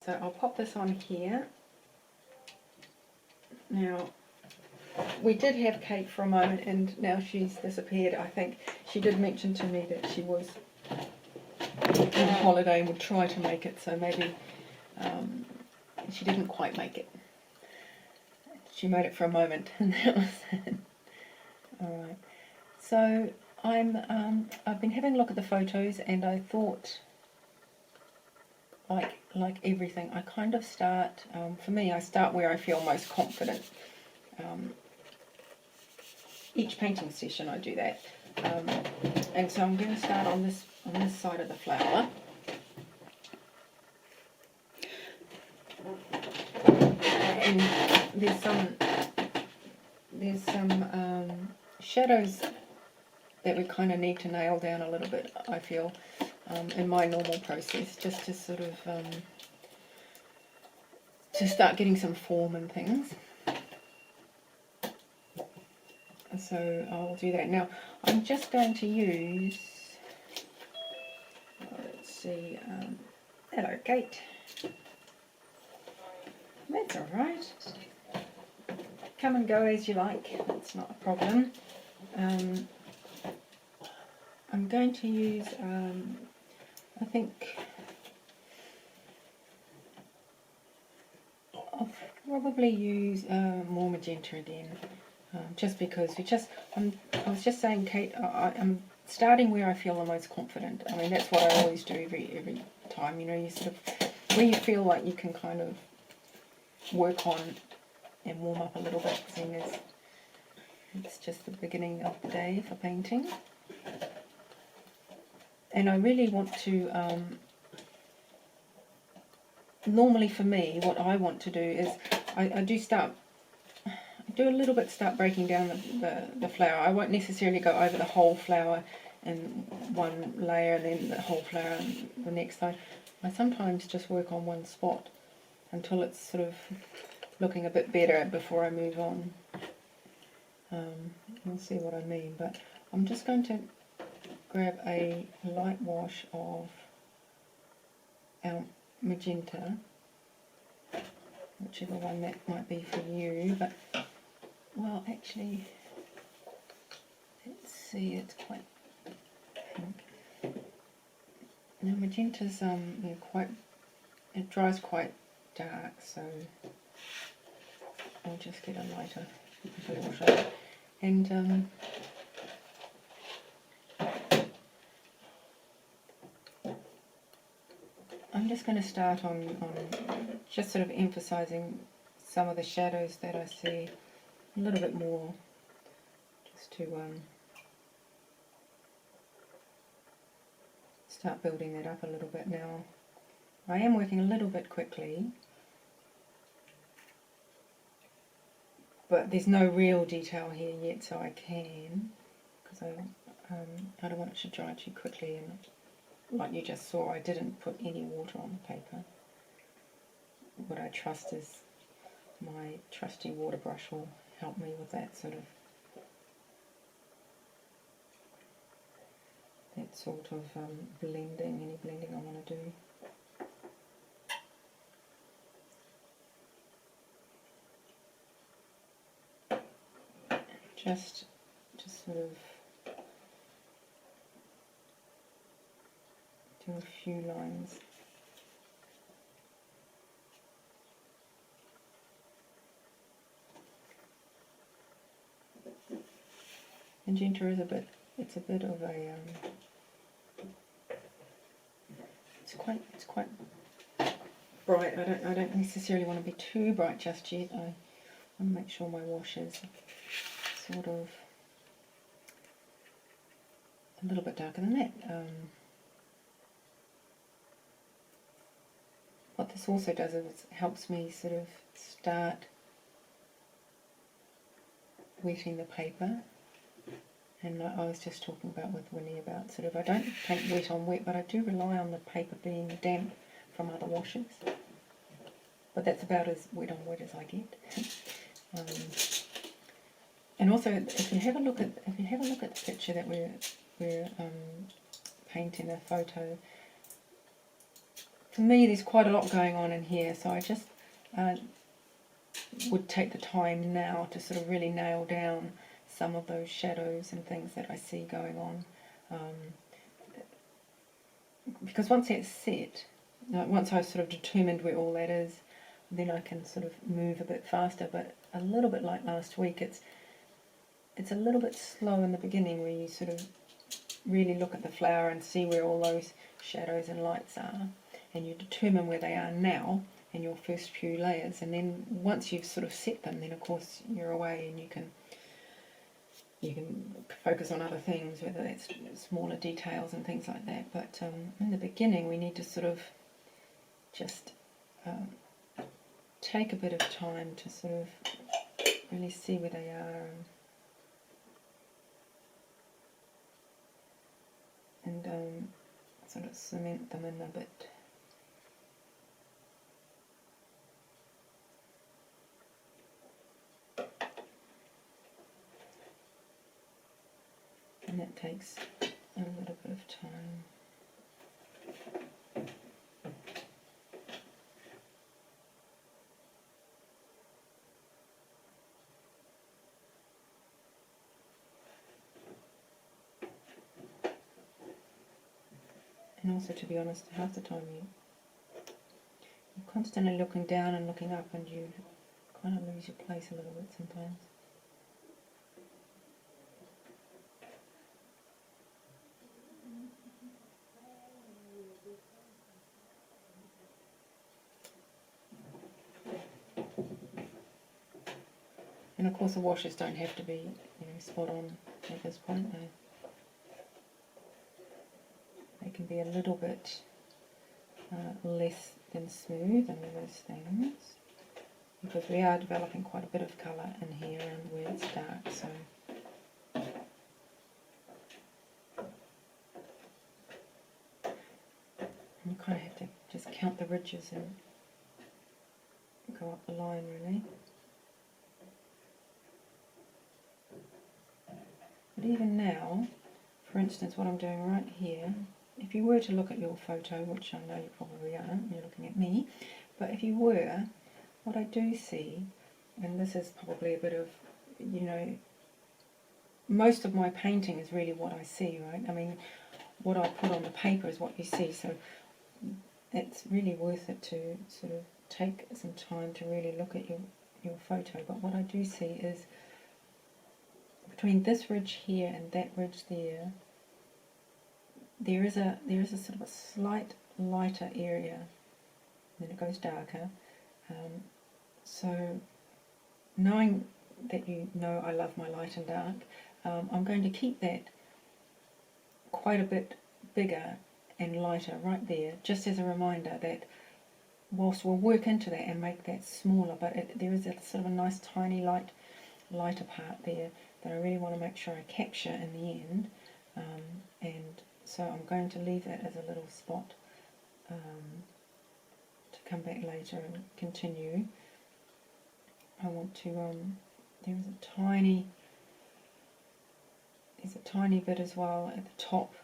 So I'll pop this on here. Now, we did have Kate for a moment and now she's disappeared. I think she did mention to me that she was on holiday and would try to make it, so maybe she didn't quite make it. She made it for a moment and that was it. Alright, so I've been having a look at the photos and I thought, like everything, I kind of start, for me, I start where I feel most confident. Each painting session I do that, and so I'm going to start on this side of the flower, and there's some shadows that we kind of need to nail down a little bit, I feel, in my normal process, just to sort of to start getting some form and things. So I'll do that. Now I'm just going to use, let's see, hello Kate, that's alright, come and go as you like, that's not a problem. I'm going to use, I think, I'll probably use more magenta again. Just because I was just saying, Kate, I'm starting where I feel the most confident. I mean, that's what I always do every time, you know, you sort of, where you feel like you can kind of work on and warm up a little bit, seeing as it's just the beginning of the day for painting. And I really want to, normally for me, what I want to do is, I do a little bit, start breaking down the flower. I won't necessarily go over the whole flower in one layer and then the whole flower and the next side. I sometimes just work on one spot until it's sort of looking a bit better before I move on. You'll see what I mean, but I'm just going to grab a light wash of our magenta, whichever one that might be for you, but well, actually, let's see, it's quite pink. Now magenta's it dries quite dark, so I'll just get a lighter wash. And I'm just going to start on just sort of emphasising some of the shadows that I see a little bit more, just to start building that up a little bit. Now I am working a little bit quickly, but there's no real detail here yet, so I can, because I don't want it to dry too quickly, and like you just saw, I didn't put any water on the paper. What I trust is my trusty water brush will help me with that sort of blending, any blending I want to do. Just sort of do a few lines. Magenta is it's a bit of a, it's quite bright. I don't necessarily want to be too bright just yet. I want to make sure my wash is sort of a little bit darker than that. What this also does is it helps me sort of start wetting the paper. And I was just talking about with Winnie about sort of, I don't paint wet on wet, but I do rely on the paper being damp from other washes. But that's about as wet on wet as I get. And also, if you have a look at the picture that we're painting, a photo, for me there's quite a lot going on in here, so I just would take the time now to sort of really nail down some of those shadows and things that I see going on. Because once that's set, once I've sort of determined where all that is, then I can sort of move a bit faster. But a little bit like last week, it's a little bit slow in the beginning where you sort of really look at the flower and see where all those shadows and lights are, and you determine where they are now in your first few layers, and then once you've sort of set them, then of course you're away and you can focus on other things, whether that's smaller details and things like that. But in the beginning we need to sort of just take a bit of time to sort of really see where they are, and sort of cement them in a bit. And that takes a little bit of time. And also, to be honest, half the time you're constantly looking down and looking up, and you kind of lose your place a little bit sometimes. And of course the washes don't have to be, spot on at this point. They can be a little bit less than smooth and all those things, because we are developing quite a bit of colour in here and where it's dark, so you kind of have to just count the ridges and go up the line really. But even now, for instance, what I'm doing right here, if you were to look at your photo, which I know you probably aren't, you're looking at me, but if you were, what I do see, and this is probably a bit of, most of my painting is really what I see, right? I mean, what I put on the paper is what you see, so it's really worth it to sort of take some time to really look at your photo. But what I do see is, between this ridge here and that ridge there, there is a sort of a slight lighter area, then it goes darker. So knowing that I love my light and dark, I'm going to keep that quite a bit bigger and lighter right there, just as a reminder that whilst we'll work into that and make that smaller, but there is a sort of a nice tiny lighter part there that I really want to make sure I capture in the end, and so I'm going to leave that as a little spot to come back later and continue. I want to, there's a tiny bit as well at the top,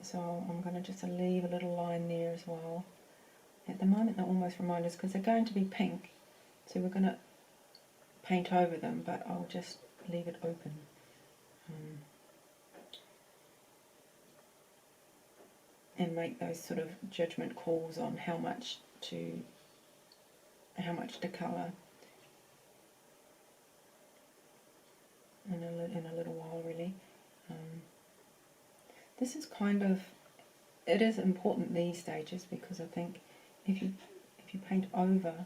so I'm going to just leave a little line there as well. At the moment they're almost reminders because they're going to be pink, so we're going to paint over them, but I'll just leave it open. And make those sort of judgment calls on how much to colour in a little while, really. This is it is important these stages, because I think if you paint over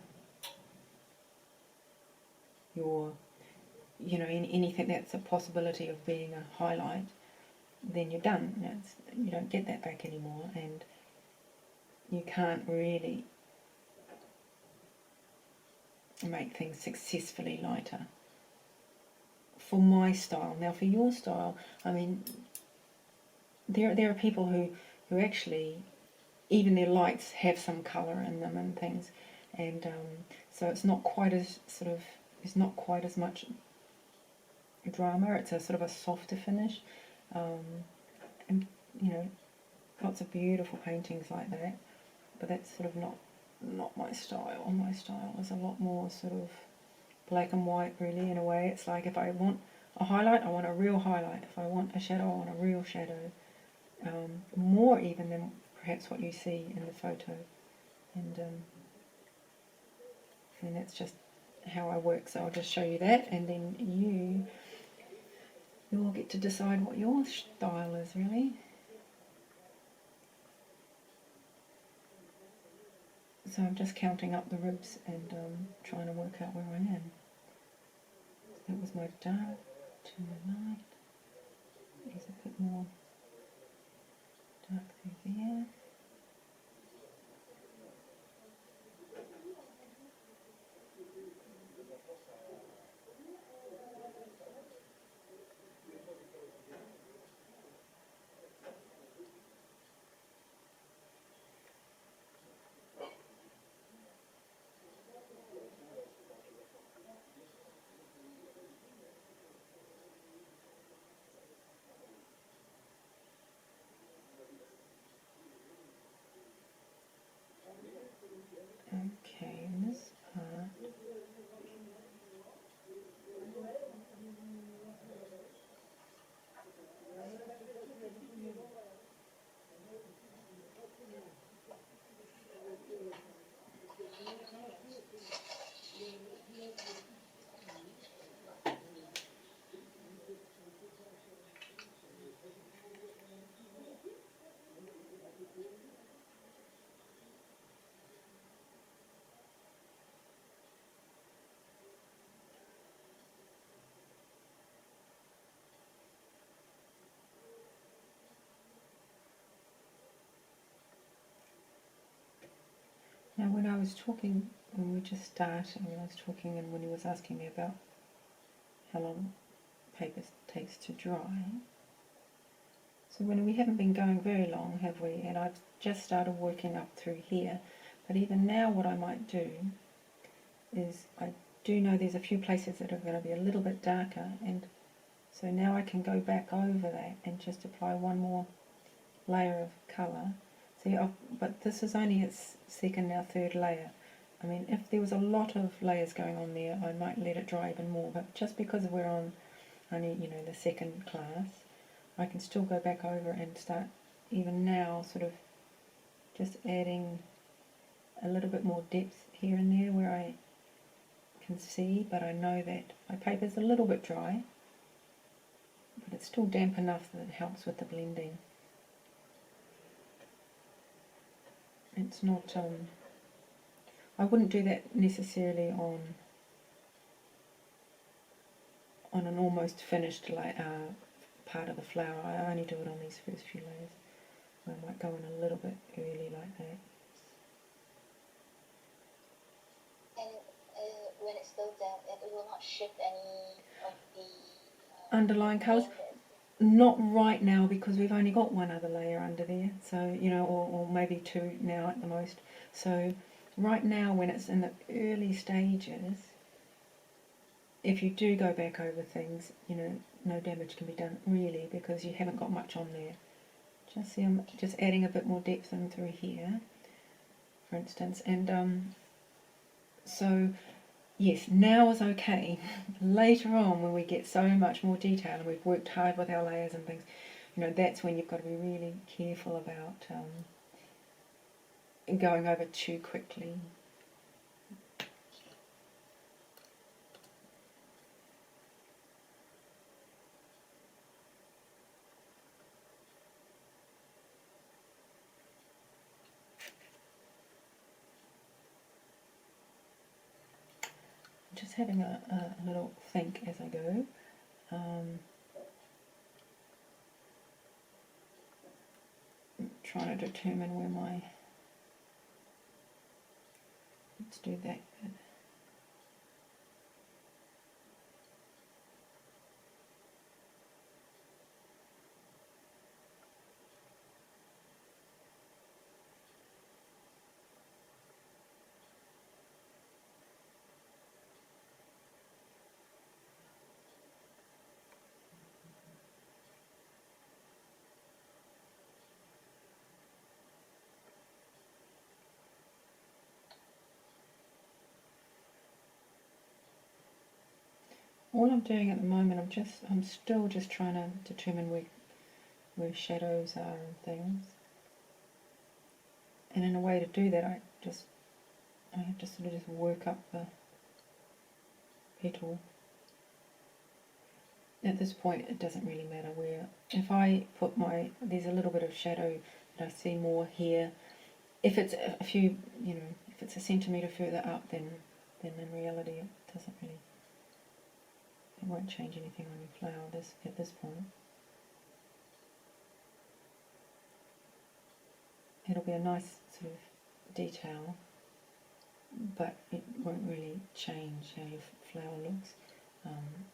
your, anything that's a possibility of being a highlight, then you're done. You don't get that back anymore, and you can't really make things successfully lighter for my style. Now for your style, I mean, there are people who actually, even their lights have some colour in them and things, and so it's not quite as much drama. It's a sort of a softer finish, and lots of beautiful paintings like that, but that's sort of not my style. My style is a lot more sort of black and white, really, in a way. It's like if I want a highlight, I want a real highlight. If I want a shadow, I want a real shadow. More even than perhaps what you see in the photo. And that's just how I work. So I'll just show you that, and then you all get to decide what your style is, really. So I'm just counting up the ribs and trying to work out where I am. That was my dark to my light. There's a bit more dark through there. Okay, in this part, now when I was talking, when we just started, when I was talking and when he was asking me about how long paper takes to dry, so when we haven't been going very long, have we? And I've just started working up through here, but even now what I might do is, I do know there's a few places that are going to be a little bit darker, and so now I can go back over that and just apply one more layer of colour. See, but this is only its second, now third layer. I mean, if there was a lot of layers going on there, I might let it dry even more, but just because we're on only, the second class, I can still go back over and start, even now, sort of just adding a little bit more depth here and there where I can see, but I know that my paper's a little bit dry, but it's still damp enough that it helps with the blending. It's not, I wouldn't do that necessarily on an almost finished part of the flower. I only do it on these first few layers. I might go in a little bit early like that. And when it's still damp, it will not shift any of the underlying colours? Not right now, because we've only got one other layer under there, so or maybe two now at the most. So right now, when it's in the early stages, if you do go back over things, no damage can be done really, because you haven't got much on there. Just see, I'm just adding a bit more depth in through here, for instance, and so yes, now is okay. Later on, when we get so much more detail and we've worked hard with our layers and things, that's when you've got to be really careful about going over too quickly. Just having a little think as I go. Trying to determine where my, let's do that. all I'm doing at the moment, I'm still just trying to determine where shadows are and things. And in a way to do that, I have to sort of just work up the petal. At this point, it doesn't really matter where. If I put there's a little bit of shadow that I see more here. If it's a few, if it's a centimetre further up, then in reality it doesn't really, it won't change anything on your flower at this point. It'll be a nice sort of detail, but it won't really change how your flower looks.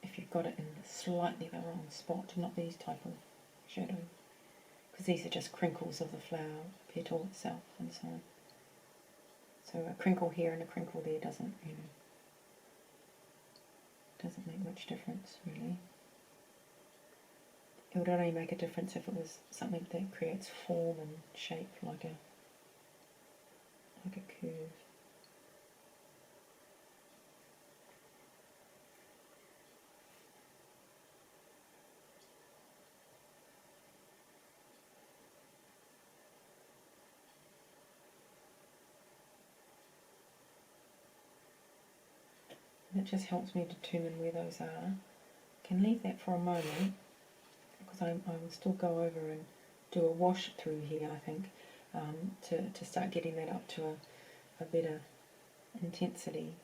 If you've got it in slightly the wrong spot, not these type of shadows, because these are just crinkles of the flower petal itself and so on. So a crinkle here and a crinkle there doesn't make much difference really. It would only make a difference if it was something that creates form and shape like a curve. That just helps me determine where those are. I can leave that for a moment because I will still go over and do a wash through here, I think, to start getting that up to a better intensity.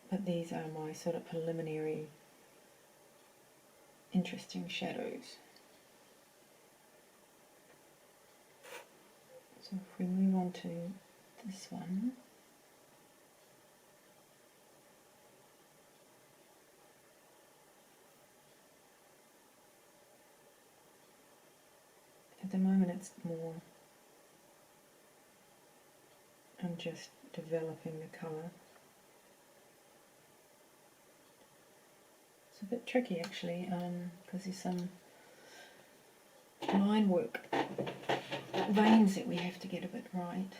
But these are my sort of preliminary interesting shadows. So if we move on to this one, at the moment it's more, I'm just developing the colour. It's a bit tricky actually, because there's some line work, veins that we have to get a bit right.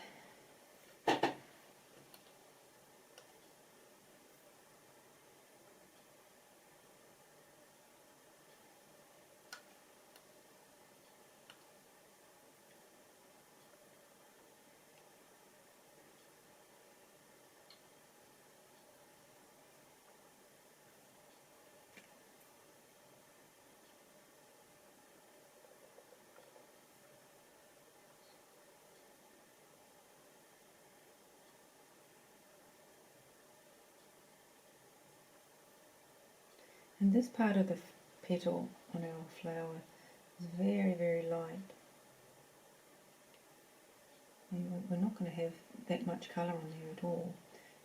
And this part of the petal on our flower is very, very light. We're not going to have that much colour on there at all.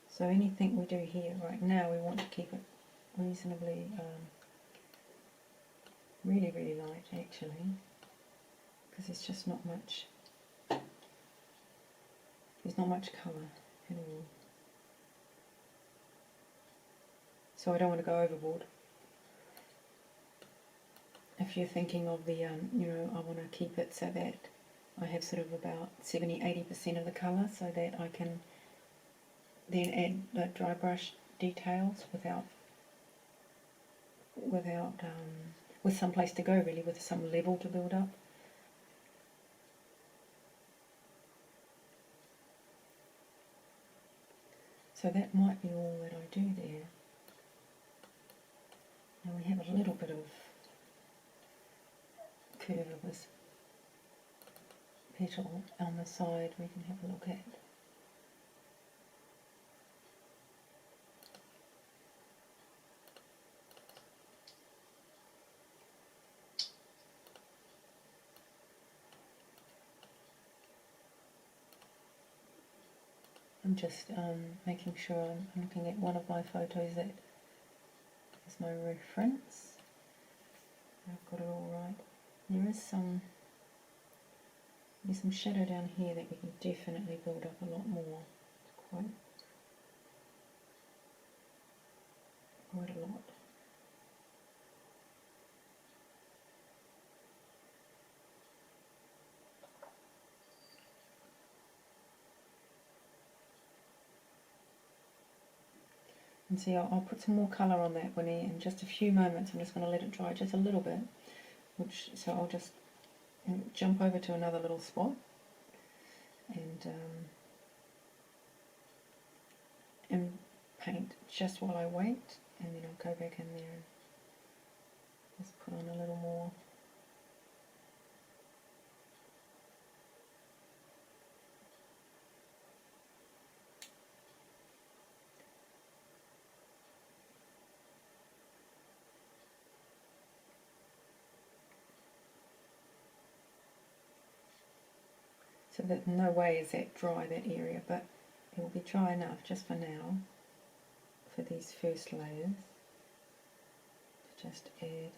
So anything we do here right now, we want to keep it reasonably, really, really light actually, because there's just not much, there's not much colour at all. So I don't want to go overboard. If you're thinking of the, I want to keep it so that I have sort of about 70-80% of the colour, so that I can then add the dry brush details with some place to go really, with some level to build up. So that might be all that I do there. Now we have a little bit of curve of this petal on the side we can have a look at. I'm just making sure I'm looking at one of my photos that is my reference. I've got it all right. There's some shadow down here that we can definitely build up a lot more. Quite a lot. And see, I'll put some more colour on that Winnie in just a few moments. I'm just going to let it dry just a little bit. So I'll just jump over to another little spot and paint just while I wait, and then I'll go back in there and just put on a little more. So that no way is that dry, that area, but it will be dry enough just for now for these first layers to just add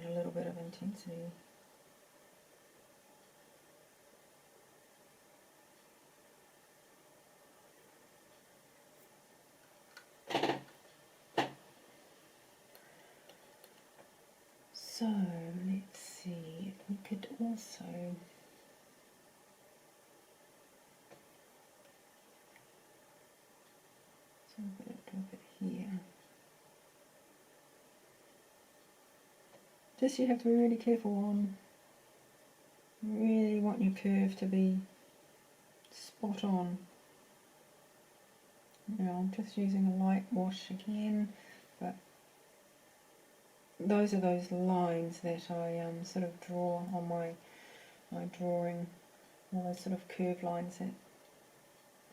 a little bit of intensity. So let's see, we could also do a bit here. Just you have to be really careful on. You really want your curve to be spot on. Now I'm just using a light wash again, but those are those lines that I sort of draw on my drawing, all those sort of curved lines that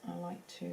I like to